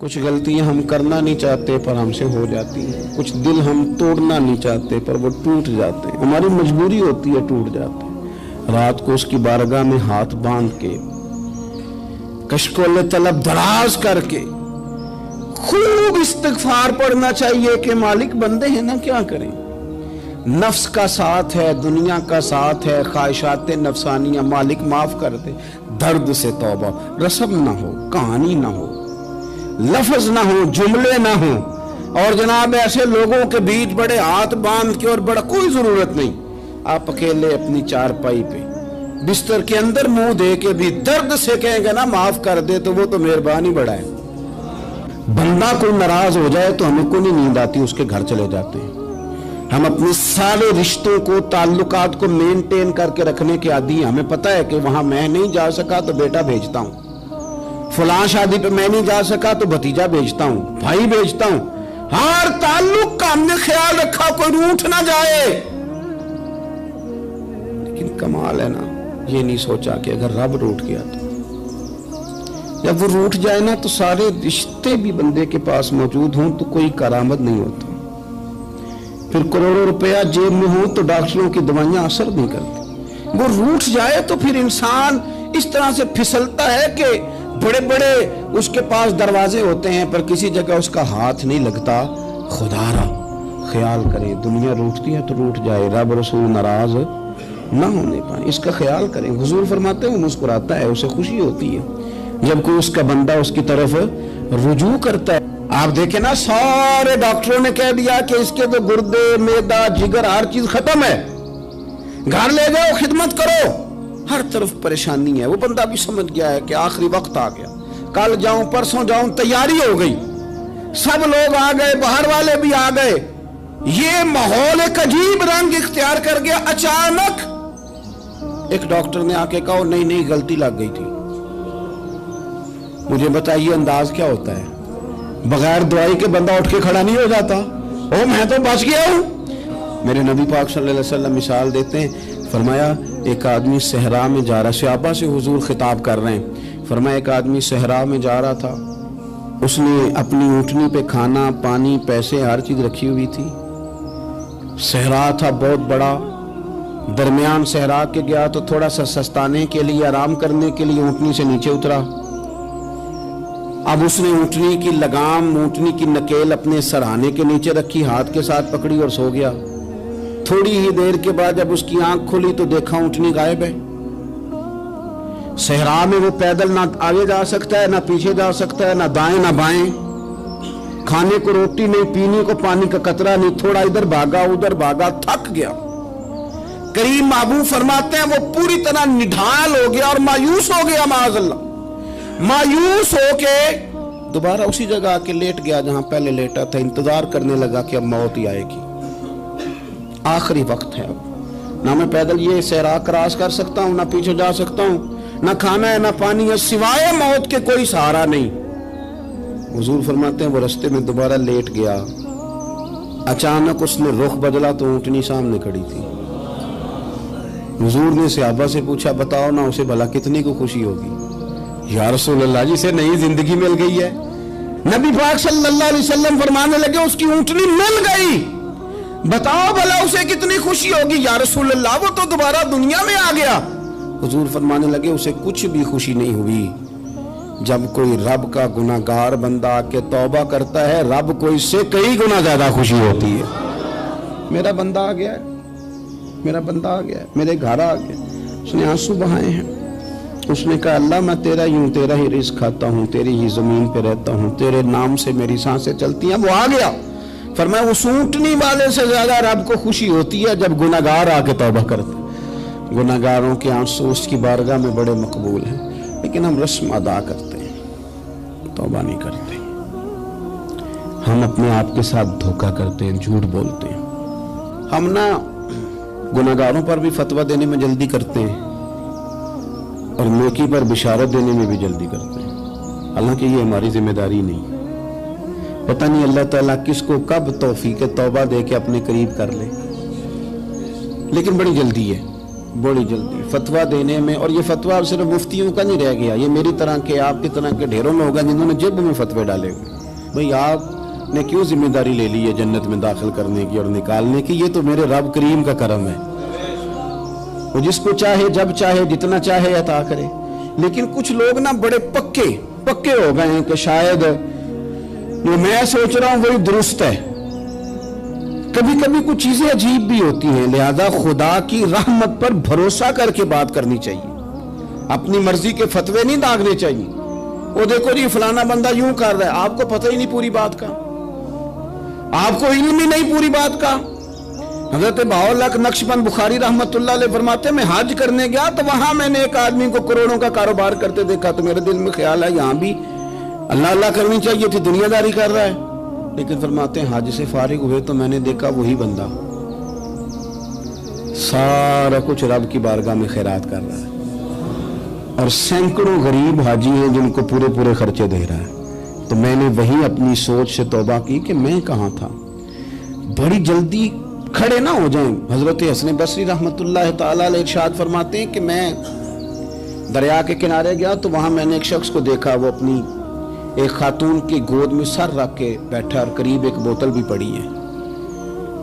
کچھ غلطیاں ہم کرنا نہیں چاہتے پر ہم سے ہو جاتی ہیں، کچھ دل ہم توڑنا نہیں چاہتے پر وہ ٹوٹ جاتے ہیں، ہماری مجبوری ہوتی ہے ٹوٹ جاتے ہیں۔ رات کو اس کی بارگاہ میں ہاتھ باندھ کے کشکول طلب دراز کر کے خوب استغفار پڑھنا چاہیے کہ مالک بندے ہیں نا، کیا کریں، نفس کا ساتھ ہے، دنیا کا ساتھ ہے، خواہشات نفسانیہ، مالک معاف کر دے۔ درد سے توبہ، رسم نہ ہو، کہانی نہ ہو، لفظ نہ ہو، جملے نہ ہو، اور جناب ایسے لوگوں کے بیچ بڑے ہاتھ باندھ کے اور بڑا کوئی ضرورت نہیں، آپ اکیلے اپنی چارپائی پہ بستر کے اندر منہ دے کے بھی درد سے کہیں گے نا معاف کر دے تو وہ تو مہربانی بڑا ہے۔ بندہ کوئی ناراض ہو جائے تو ہمیں کو نہیں نیند آتی، اس کے گھر چلے جاتے ہیں۔ ہم اپنے سارے رشتوں کو، تعلقات کو مینٹین کر کے رکھنے کے عادی ہیں، ہمیں پتہ ہے کہ وہاں میں نہیں جا سکا تو بیٹا بھیجتا ہوں، فلاں شادی پہ میں نہیں جا سکا تو بھتیجا بھیجتا ہوں، بھائی بھیجتا ہوں، ہر تعلق کا ہم نے خیال رکھا کوئی روٹھ نہ جائے۔ لیکن کمال ہے نا، یہ نہیں سوچا کہ اگر رب روٹھ گیا تو جب وہ روٹھ جائے نا تو سارے رشتے بھی بندے کے پاس موجود ہوں تو کوئی کرامت نہیں ہوتا، پھر کروڑوں روپیہ جیب میں ہوں تو ڈاکٹروں کی دوائیاں اثر نہیں کرتی۔ وہ روٹھ جائے تو پھر انسان اس طرح سے پھسلتا ہے کہ بڑے بڑے اس کے پاس دروازے ہوتے ہیں پر کسی جگہ اس کا ہاتھ نہیں لگتا۔ خدا را خیال کریں، دنیا روٹتی ہے تو روٹ جائے، رب رسول ناراض نہ ہونے پائیں، اس کا خیال کریں۔ حضور فرماتے ہیں وہ مسکراتا ہے، اسے خوشی ہوتی ہے جب کوئی اس کا بندہ اس کی طرف رجوع کرتا ہے۔ آپ دیکھیں نا، سارے ڈاکٹروں نے کہہ دیا کہ اس کے تو گردے، معدہ، جگر ہر چیز ختم ہے، گھر لے جاؤ، خدمت کرو، ہر طرف پریشانی ہے۔ وہ بندہ بھی سمجھ گیا ہے کہ آخری وقت آ گیا، کل جاؤں پرسوں جاؤں، تیاری ہو گئی، سب لوگ آ گئے، باہر والے بھی آ گئے، یہ ماحول ایک عجیب رنگ اختیار کر گیا۔ اچانک ایک ڈاکٹر نے آ کے کہا نہیں غلطی لگ گئی تھی۔ مجھے بتائیے انداز کیا ہوتا ہے؟ بغیر دوائی کے بندہ اٹھ کے کھڑا نہیں ہو جاتا، او میں تو بچ گیا ہوں۔ میرے نبی پاک صلی اللہ علیہ وسلم مثال دیتے ہیں، فرمایا ایک آدمی صحرا میں جا رہا، صحابہ سے حضور خطاب کر رہے ہیں، فرمایا ایک آدمی صحرا میں جا رہا تھا، اس نے اپنی اونٹنی پہ کھانا، پانی، پیسے، ہر چیز رکھی ہوئی تھی۔ صحرا تھا بہت بڑا، درمیان صحرا کے گیا تو تھوڑا سا سستانے کے لیے، آرام کرنے کے لیے اونٹنی سے نیچے اترا۔ اب اس نے اونٹنی کی لگام، اونٹنی کی نکیل اپنے سرہانے کے نیچے رکھی، ہاتھ کے ساتھ پکڑی اور سو گیا۔ تھوڑی ہی دیر کے بعد جب اس کی آنکھ کھلی تو دیکھا اونٹنی غائب ہے۔ صحرا میں وہ پیدل نہ آگے جا سکتا ہے، نہ پیچھے جا سکتا ہے، نہ دائیں نہ بائیں، کھانے کو روٹی نہیں، پینے کو پانی کا قطرہ نہیں، تھوڑا ادھر بھاگا ادھر بھاگا، تھک گیا۔ کریم محبوب فرماتے ہیں وہ پوری طرح نڈھال ہو گیا اور مایوس ہو گیا، معاذ اللہ، مایوس ہو کے دوبارہ اسی جگہ آ کے لیٹ گیا جہاں پہلے لیٹا تھا، انتظار کرنے لگا کہ اب موت ہی آئے گی، آخری وقت ہے، اب نہ میں پیدل یہ صحرا کراس کر سکتا ہوں، نہ پیچھے جا سکتا ہوں، نہ کھانا ہے نہ پانی ہے، سوائے موت کے کوئی سہارا نہیں۔ حضور فرماتے ہیں وہ رستے میں دوبارہ لیٹ گیا، اچانک اس نے رخ بدلا تو اونٹنی سامنے کھڑی تھی۔ حضور نے صحابہ سے پوچھا بتاؤ نا اسے بھلا کتنی کو خوشی ہوگی؟ یا رسول اللہ جسے نئی زندگی مل گئی ہے۔ نبی پاک صلی اللہ علیہ وسلم فرمانے لگے اس کی اونٹنی مل گئی، بتاؤ بھلا اسے کتنی خوشی ہوگی؟ یا رسول اللہ وہ تو دوبارہ دنیا میں آ گیا۔ حضور فرمانے لگے اسے کچھ بھی خوشی نہیں ہوئی۔ جب کوئی رب کا گناہگار بندہ آ کے توبہ کرتا ہے، رب کو اس سے کئی گنا زیادہ خوشی ہوتی ہے۔ میرا بندہ آ گیا ہے، میرا بندہ آ گیا ہے، میرے گھر آ گیا۔ اس نے آنسو بہائے ہیں، اس نے کہا اللہ میں تیرا ہی ہوں، تیرا ہی رزق کھاتا ہوں، تیری ہی زمین پہ رہتا ہوں، تیرے نام سے میری سانسیں چلتی ہیں۔ وہ آ گیا، فرمایا اس اونٹنی والے سے زیادہ رب کو خوشی ہوتی ہے جب گناہگار آ کے توبہ کرتا ہے۔ گناہگاروں کے آنسو اس کی بارگاہ میں بڑے مقبول ہیں، لیکن ہم رسم ادا کرتے ہیں، توبہ نہیں کرتے۔ ہم اپنے آپ کے ساتھ دھوکہ کرتے ہیں، جھوٹ بولتے ہیں۔ ہم نا گناہگاروں پر بھی فتویٰ دینے میں جلدی کرتے ہیں اور نیکی پر بشارت دینے میں بھی جلدی کرتے ہیں، حالانکہ یہ ہماری ذمہ داری نہیں۔ پتہ نہیں اللہ تعالیٰ کس کو کب توفیق توبہ دے کے اپنے قریب کر لے، لیکن بڑی جلدی ہے، بڑی جلدی فتویٰ دینے میں۔ اور یہ فتویٰ صرف مفتیوں کا نہیں رہ گیا، یہ میری طرح کے، آپ کی طرح کے ڈھیروں لوگ ہیں جنہوں نے جیب میں فتوے ڈالے ہوئے۔ भाई आपने क्यों जिम्मेदारी ले ली है जन्नत में दाखिल करने की और निकालने की, ये तो मेरे रब करीम का करम है, वो जिसको चाहे जब चाहे जितना चाहे अता करे। लेकिन कुछ लोग ना बड़े पक्के हो गए हैं कि शायद जो मैं सोच रहा हूं वही दुरुस्त है। कभी कभी कुछ चीजें अजीब भी होती हैं, लिहाजा खुदा की रहमत पर भरोसा करके बात करनी चाहिए, अपनी मर्जी के फतवे नहीं दागने चाहिए। वो देखो जी फलाना बंदा यूं कर रहा है, आपको पता ही नहीं पूरी बात का, आपको इल्म ही नहीं पूरी बात का। हजरत बाउल्लाह नक्शबंद बुखारी रहमतुल्लाह अलैह फरमाते मैं हज करने गया तो वहां मैंने एक आदमी को करोड़ों का कारोबार करते देखा, तो मेरे दिल में ख्याल है यहां भी अल्लाह अल्लाह करनी चाहिए थी, दुनियादारी कर रहा है। लेकिन फरमाते हैं हज से फारिग हुए तो मैंने देखा वही बंदा सारा कुछ रब की बारगाह में खैरात कर रहा है, और सैकड़ों गरीब हाजी हैं जिनको पूरे पूरे खर्चे दे रहा है। तो मैंने वही अपनी सोच से तौबा की कि मैं कहाँ था। बड़ी जल्दी खड़े ना हो जाएं। हजरत हसन बसरी रहमतुल्लाह ताला अलैह इरशाद फरमाते हैं कि मैं दरिया के किनारे गया तो वहां मैंने एक शख्स को देखा, वो अपनी एक खातून की गोद में सर रख के बैठा और करीब एक बोतल भी पड़ी है।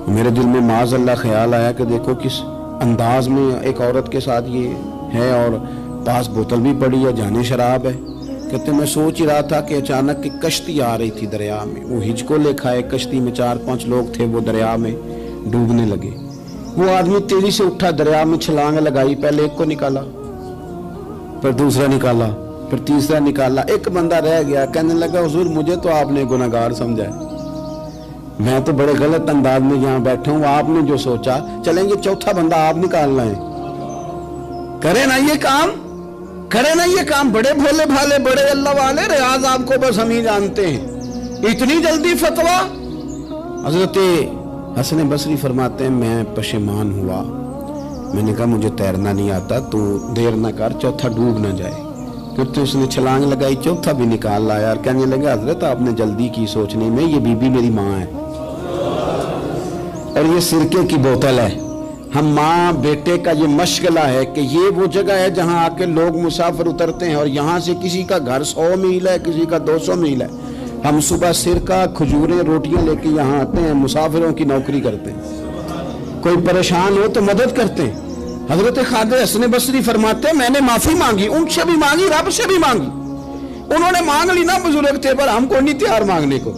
मेरे दिल में माज़ अल्लाह ख्याल आया कि देखो किस अंदाज में एक औरत के साथ ये है और पास बोतल भी पड़ी है, जाने शराब है। कहते मैं सोच ही रहा था कि अचानक एक कश्ती आ रही थी दरिया में, वो हिचको लेखा है, कश्ती में 4-5 लोग थे, वो दरिया में डूबने लगे। वो आदमी तेजी से उठा, दरिया में छलांग लगाई, पहले एक को निकाला, फिर दूसरा निकाला, फिर तीसरा निकाला, एक बंदा रह गया। कहने लगा हुजूर मुझे तो आपने गुनहगार समझा है, मैं तो बड़े गलत अंदाज में यहाँ बैठा हूँ, आपने जो सोचा चलेंगे चौथा बंदा आप निकालना है, करे ना ये काम, करे ना ये काम। बड़े भोले भाले बड़े अल्लाह वाले, रियाज आपको बस हम ही जानते हैं, इतनी जल्दी फतवा। हजरत हसन बसरी फरमाते हैं मैं पशेमान हुआ, मैंने कहा मुझे तैरना नहीं आता, तो देर ना कर चौथा डूब ना जाए। फिर तो उसने छलांग लगाई, चौथा भी निकाल लाया और कहने लगा हजरत आपने जल्दी की सोचने में, ये बीबी मेरी माँ है और ये सिरके की बोतल है। हम माँ बेटे का ये मशगला है कि ये वो जगह है जहाँ आके लोग मुसाफिर उतरते हैं और यहाँ से किसी का घर 100 मील है, किसी का 200 मील है। हम सुबह सिरका खजूरें रोटियां लेके यहाँ आते हैं, मुसाफिरों की नौकरी करते हैं, कोई परेशान हो तो मदद करते हैं। हजरत ख्वाजा हसन बसरी फरमाते हैं मैंने माफी मांगी, उनसे भी मांगी, रब से भी मांगी। उन्होंने मांग ली ना, बुजुर्ग थे, पर हमको नहीं तैयार मांगने को।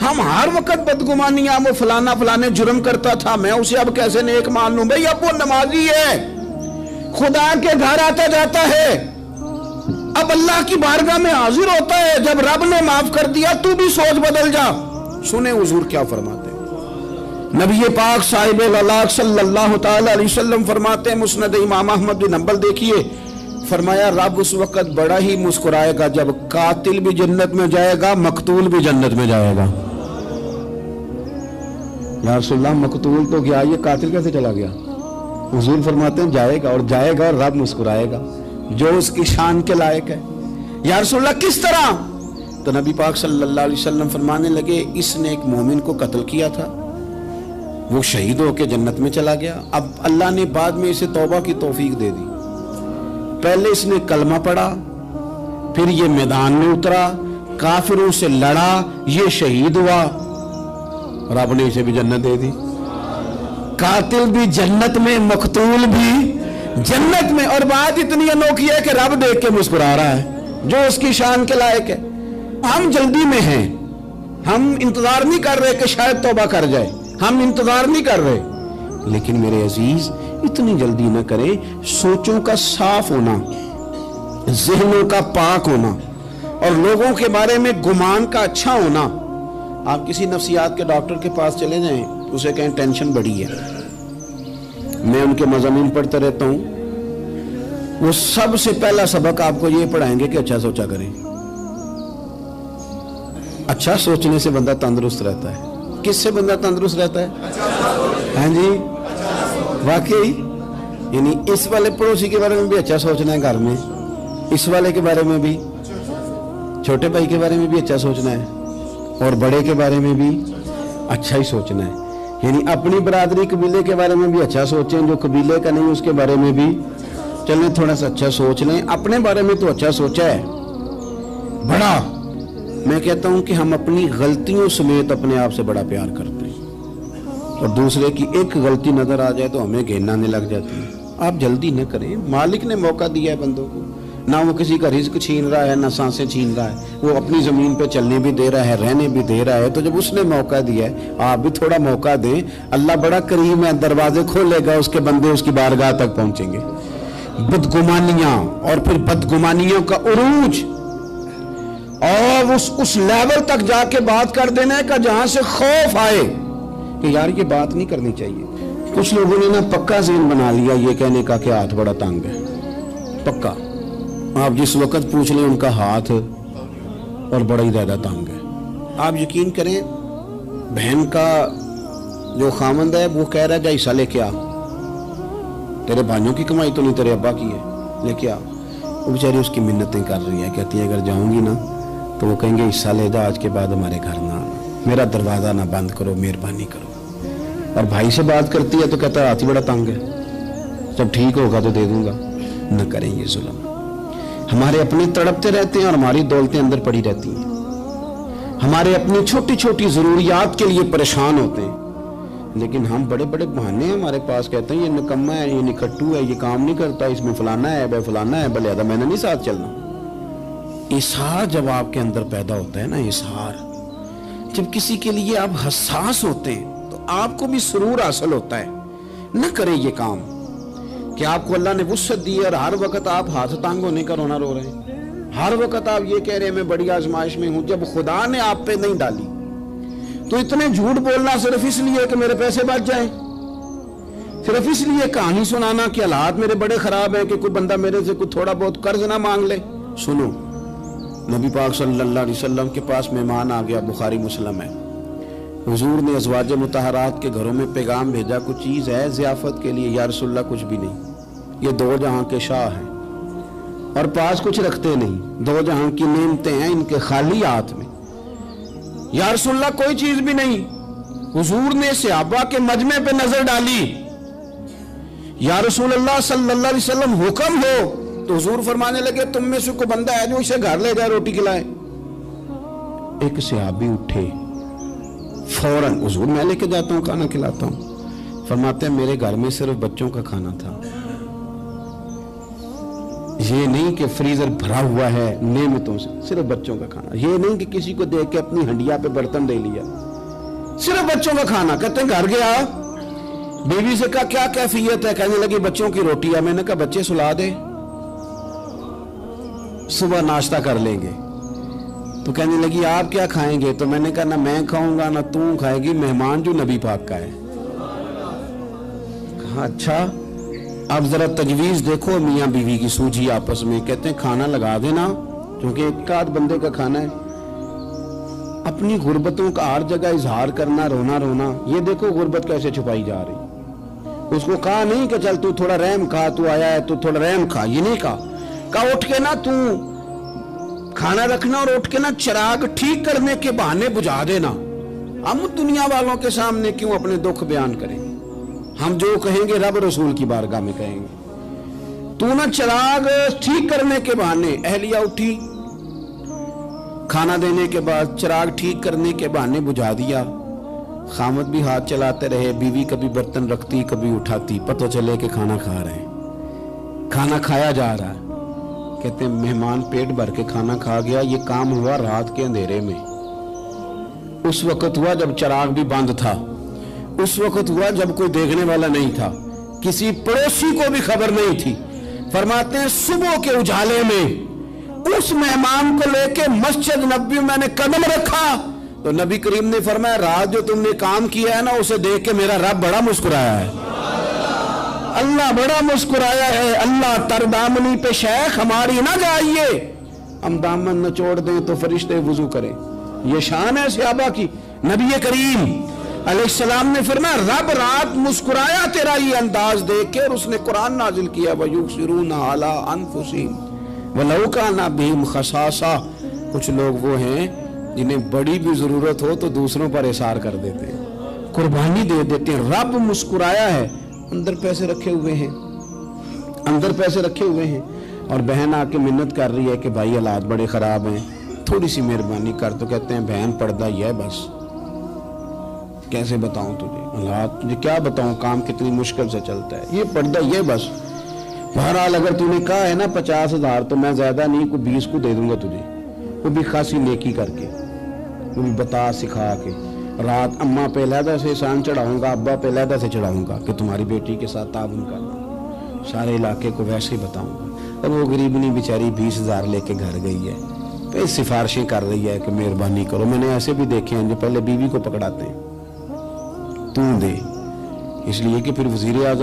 हम हर वक्त बदगुमानियां, वो फलाना फलाने जुर्म करता था, मैं उसे अब कैसे नेक मान लूं। भाई अब वो नमाजी है, खुदा के घर आता जाता है, अब अल्लाह की बारगाह में हाजिर होता है। जब रब ने माफ कर दिया तू भी सोच बदल जा। सुने हुजूर क्या फरमाते हैं, नबी पाक साहिब अल्लाह सल्लल्लाहु तआला अलैहि वसल्लम फरमाते हैं, मुस्नद इमाम अहमद बिन हंबल देखिए, फरमाया रब उस वक्त बड़ा ही मुस्कुराएगा जब कातिल भी जन्नत में जाएगा, मकतूल भी जन्नत में जाएगा। या रसूलल्लाह मकतूल तो गया, ये कातिल कैसे चला गया? हुजूर फरमाते हैं जाएगा, और जाएगा और रब मुस्कुराएगा जो उसकी शान के लायक है। या रसूलल्लाह किस तरह? तो नबी पाक सल्लल्लाहु अलैहि वसल्लम फरमाने लगे इसने एक मोमिन को कत्ल किया था, वो शहीद होकर जन्नत में चला गया। अब अल्लाह ने बाद में इसे तौबा की तौफीक दे दी। पहले इसने कलमा पढ़ा, फिर ये मैदान में उतरा, काफिरों से लड़ा, ये शहीद हुआ, रब ने इसे भी जन्नत दे दी। कातिल भी जन्नत में, मकतूल भी जन्नत में। और बात इतनी अनोखी है कि रब देख के मुस्कुरा रहा है जो उसकी शान के लायक है। हम जल्दी में हैं, हम इंतजार नहीं कर रहे कि शायद तौबा कर जाए, हम इंतजार नहीं कर रहे। लेकिन मेरे अजीज इतनी जल्दी न करें। सोचों का साफ होना, ज़हनों का पाक होना और लोगों के बारे में गुमान का अच्छा होना। आप किसी नफ्सियात के डॉक्टर के पास चले जाएं, उसे कहें टेंशन बढ़ी है, मैं उनके मज़ामीन पढ़ता रहता हूं, वो सबसे पहला सबक आपको ये पढ़ाएंगे कि अच्छा सोचा करें। अच्छा सोचने से बंदा तंदुरुस्त रहता है। किससे बंदा तंदुरुस्त रहता है? हाँ जी, वाकई। यानी इस वाले पड़ोसी के बारे में भी अच्छा सोचना है घर में, इस वाले के बारे में भी, छोटे भाई के बारे में भी अच्छा सोचना है, और बड़े के बारे में भी अच्छा ही सोचना है। यानी अपनी बरादरी कबीले के बारे में भी अच्छा सोचें, जो कबीले का नहीं उसके बारे में भी चलें थोड़ा सा अच्छा सोच लें। अपने बारे में तो अच्छा सोचा है, बड़ा मैं कहता हूं कि हम अपनी गलतियों समेत अपने आप से बड़ा प्यार करते हैं और दूसरे की एक गलती नजर आ जाए तो हमें घिन आने लग जाती है। आप जल्दी न करें, मालिक ने मौका दिया है बंदों को, ना वो किसी का रिज्क छीन रहा है ना सांसें छीन रहा है, वो अपनी जमीन पे चलने भी दे रहा है, रहने भी दे रहा है। तो जब उसने मौका दिया है आप भी थोड़ा मौका दें। अल्लाह बड़ा करीम है, दरवाजे खोलेगा, उसके बंदे उसकी बारगाह तक पहुंचेंगे। बदगुमानियां और फिर बदगुमानियों का उरूज और उस लेवल तक जाके बात कर देना है कि जहां से खौफ आए कि यार ये बात नहीं करनी चाहिए। कुछ लोगों ने ना पक्का ज़हन बना लिया ये कहने का कि हाथ बड़ा तंग है। पक्का आप जिस वक्त पूछ लें उनका हाथ और बड़ा ही ज़्यादा तंग है। आप यकीन करें, बहन का जो खामंद है वो कह रहा है जा हिस्सा लेके आ, तेरे भाइयों की कमाई तो नहीं तेरे अब्बा की है, लेके आ। वो बेचारी उसकी मिन्नतें कर रही है, कहती है अगर जाऊंगी ना तो वो कहेंगे हिस्सा ले जा, आज के बाद हमारे घर ना आना, मेरा दरवाज़ा ना बंद करो, मेहरबानी करो। और भाई से बात करती है तो कहता है हाथ ही बड़ा तंग है, जब ठीक होगा तो दे दूंगा। न करें ये जुल्म। हमारे अपने तड़पते रहते हैं और हमारी दौलतें अंदर पड़ी रहती हैं। हमारे अपनी छोटी छोटी ज़रूरियात के लिए परेशान होते हैं, लेकिन हम बड़े बड़े बहाने हैं हमारे पास, कहते हैं ये निकम्मा है, ये निकट्टू है, ये काम नहीं करता, इसमें फलाना है, बे फलाना है, बलियादा मैंने नहीं साथ चलना। इशार जब आपके अंदर पैदा होता है ना, इशार जब किसी के लिए आप हसास होते हैं तो आपको भी सुरूर हासिल होता है। न करें ये काम कि आपको अल्लाह ने वुसअत दी है और हर वक्त आप हाथ तंग होने का रोना रो रहे हैं, हर वक्त आप ये कह रहे हैं मैं बड़ी आजमाइश में हूं, जब खुदा ने आप पे नहीं डाली। तो इतने झूठ बोलना सिर्फ इसलिए कि मेरे पैसे बच जाएं, सिर्फ इसलिए कहानी सुनाना कि हालात मेरे बड़े खराब हैं कि कोई बंदा मेरे से कुछ थोड़ा बहुत कर्ज ना मांग ले। सुनो, नबी पाक सल्लल्लाहु अलैहि वसल्लम के पास मेहमान आ गया, बुखारी मुस्लिम है। हुजूर ने अज़वाज मुतहरात के घरों में पैगाम भेजा, कुछ चीज़ है ज़ियाफ़त के लिए? या रसूलल्लाह कुछ भी नहीं, ये दो जहां के शाह हैं और पास कुछ रखते नहीं, दो जहां की नेमतें हैं इनके खाली हाथ में। या रसूलल्लाह कोई चीज भी नहीं। हुजूर ने सहाबा के मजमे पे नजर डाली, या रसूलल्लाह सल्लल्लाहु अलैहि वसल्लम हुक्म हो, तो हुजूर फरमाने लगे तुम में से कोई बंदा है जो इसे घर ले जाए रोटी खिलाए। एक सहाबी उठे, फौरन हुजूर मैं लेके जाता हूँ, खाना खिलाता हूँ। फरमाते हैं मेरे घर में सिर्फ बच्चों का खाना था, ये नहीं कि फ्रीजर भरा हुआ है नेमतों से, सिर्फ बच्चों का खाना। ये नहीं कि किसी को देख के अपनी हंडिया पे बर्तन दे लिया, सिर्फ बच्चों का खाना। कहते हैं घर गया, बीवी से कहा क्या कैफियत है? कहने लगी बच्चों की रोटी है। मैंने कहा बच्चे सुला दे, सुबह नाश्ता कर लेंगे। तो कहने लगी आप क्या खाएंगे? तो मैंने कहा ना मैं खाऊंगा ना तू खाएगी, मेहमान जो नबी पाक का है। कहा अच्छा, अब जरा तजवीज देखो मियाँ बीवी की सूझी आपस में। कहते हैं खाना लगा देना, क्योंकि एक आध बंदे का खाना है। अपनी गुर्बतों का हर जगह इजहार करना, रोना रोना, ये देखो गुर्बत कैसे छुपाई जा रही। उसको कहा नहीं कि चल तू थोड़ा रहम खा, तू आया है तू थोड़ा रहम खा, ये नहीं कहा उठ के ना तू खाना रखना और उठ के ना चिराग ठीक करने के बहाने बुझा देना। हम दुनिया वालों के सामने क्यों अपने दुख बयान करें? हम जो कहेंगे रब रसूल की बारगाह में कहेंगे। तू ना चिराग ठीक करने के बहाने, अहलिया उठी खाना देने के बाद चिराग ठीक करने के बहाने बुझा दिया। खामद भी हाथ चलाते रहे, बीवी कभी बर्तन रखती कभी उठाती, पता चले कि खाना खा रहे हैं, खाना खाया जा रहा है। कहते हैं मेहमान पेट भर के खाना खा गया। ये काम हुआ रात के अंधेरे में, उस वक्त हुआ जब चिराग भी बंद था, उस वक्त हुआ जब कोई देखने वाला नहीं था, किसी पड़ोसी को भी खबर नहीं थी। फरमाते हैं सुबह के उजाले में उस मेहमान को लेके मस्जिद नबी में मैंने कदम रखा तो नबी करीम ने फरमाया रात जो तुमने काम किया है ना, उसे देख के मेरा रब बड़ा मुस्कुराया है, अल्लाह बड़ा मुस्कुराया है। अल्लाह तर दामनी पे शेख हमारी ना जाइए, हम दामन नचोड़ दें तो फरिश्ते वुजू करें। ये शान है सहाबा की। नबी करीम अलैहिस्सलाम ने फरमाया रब रात मुस्कुराया तेरा ये अंदाज देख के, और उसने कुरान नाजिल किया वयुसिरूना अला अनफुसिहिम वलौ काना बिहिम खसासा। कुछ लोग वो हैं जिन्हें बड़ी भी जरूरत हो तो दूसरों पर इशार कर देते हैं, कुर्बानी दे देते हैं। रब मुस्कुराया है, अंदर पैसे रखे हुए हैं, अंदर पैसे रखे हुए हैं, और बहन आके मिन्नत कर रही है कि भाई हालात बड़े खराब हैं, थोड़ी सी मेहरबानी कर। तो कहते हैं बहन पर्दा ही है बस। कैसे बताऊं तुझे हालात, तुझे क्या बताऊं, काम कितनी मुश्किल से चलता है, ये पर्दा ही है बस। बहरहाल अगर तूने कहा है ना 50,000 तो मैं ज्यादा नहीं को 20 को दे दूंगा तुझे, वो भी खासी नेकी करके, वो भी बता सिखा के। रात अम्मा पे लहदा से शान चढ़ाऊंगा, अब्बा पे लहदा से चढ़ाऊंगा कि तुम्हारी बेटी के साथ ताबन करना, सारे इलाके को वैसे ही बताऊंगा। अब वो गरीबनी बेचारी 20,000 लेके घर गई है, तो सिफारिशें कर रही है कि मेहरबानी करो। मैंने ऐसे भी देखे हैं जो पहले बीवी को पकड़ाते हैं, तू दे, इसलिए कि फिर वजीर आज़म